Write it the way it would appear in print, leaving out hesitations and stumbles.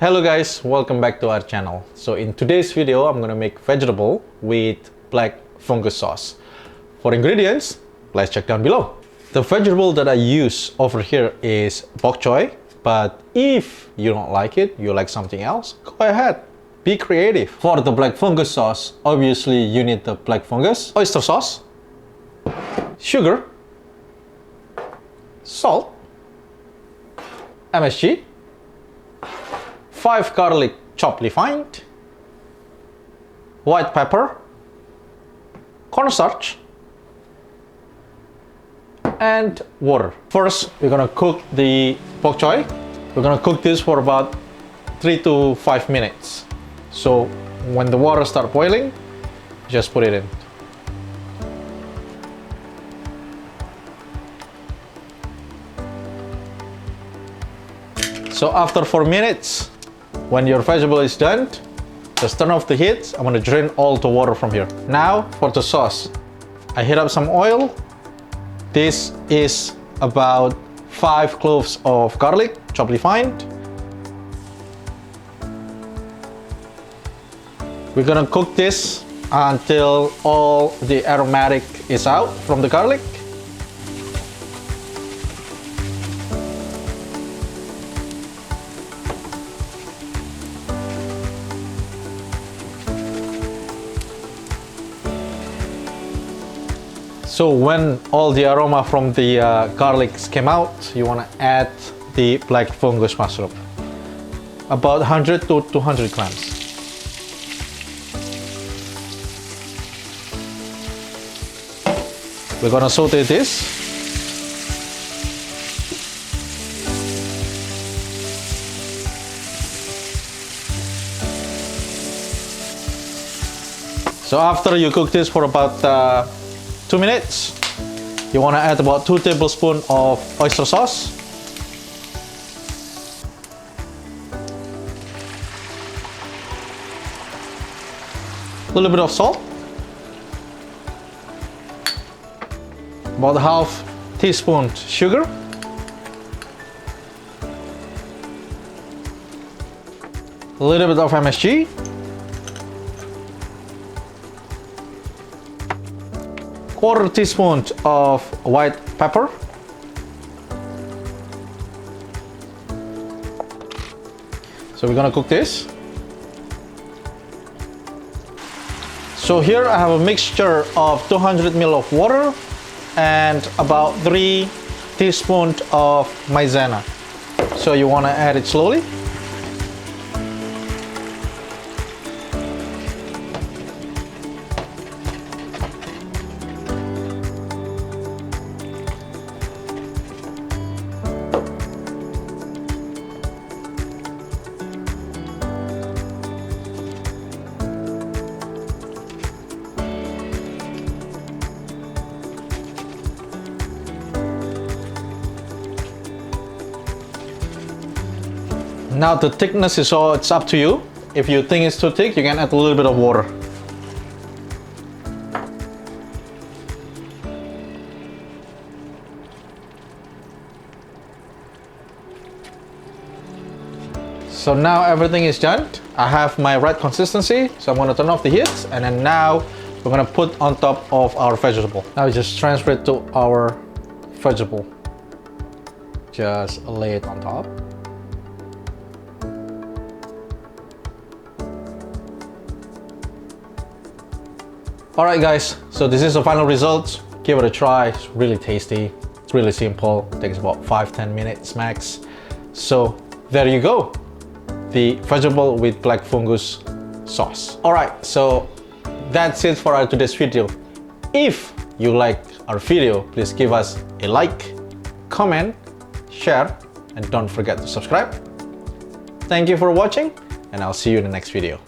Hello guys, welcome back to our channel. So in today's video, I'm gonna make vegetable with black fungus sauce. For ingredients, let's check down below. The vegetable that I use over here is bok choy, but if you don't like it, you like something else, go ahead. Be creative. For the black fungus sauce, obviously you need the black fungus, oyster sauce, sugar, salt, MSG, 5 garlic chopped fined, white pepper, cornstarch, and water. First, we're gonna cook the bok choy. We're gonna cook this for about 3 to 5 minutes. So when the water starts boiling, just put it in. So after 4 minutes, when your vegetable is done, just turn off the heat. I'm gonna drain all the water from here. Now for the sauce, I heat up some oil. This is about 5 cloves of garlic, chopped fined. We're gonna cook this until all the aromatic is out from the garlic. So when all the aroma from the garlic came out, you want to add the black fungus mushroom. About 100 to 200 grams. We're gonna saute this. So after you cook this for about 2 minutes, you want to add about 2 tablespoons of oyster sauce. A little bit of salt. About half teaspoon sugar. A little bit of MSG. Quarter teaspoon of white pepper. So we're gonna cook this. So here I have a mixture of 200 ml of water and about 3 teaspoons of maizena. So you wanna add it slowly. Now the thickness is all, it's up to you. If you think it's too thick, you can add a little bit of water. So now everything is done. I have my right consistency, so I'm gonna turn off the heat, and then now we're gonna put on top of our vegetable. Now just transfer it to our vegetable. Just lay it on top. Alright guys, so this is the final result. Give it a try, it's really tasty. It's really simple, it takes about 5-10 minutes max. So there you go, the vegetable with black fungus sauce. Alright, so that's it for our today's video. If you like our video, please give us a like, comment, share, and don't forget to subscribe. Thank you for watching, and I'll see you in the next video.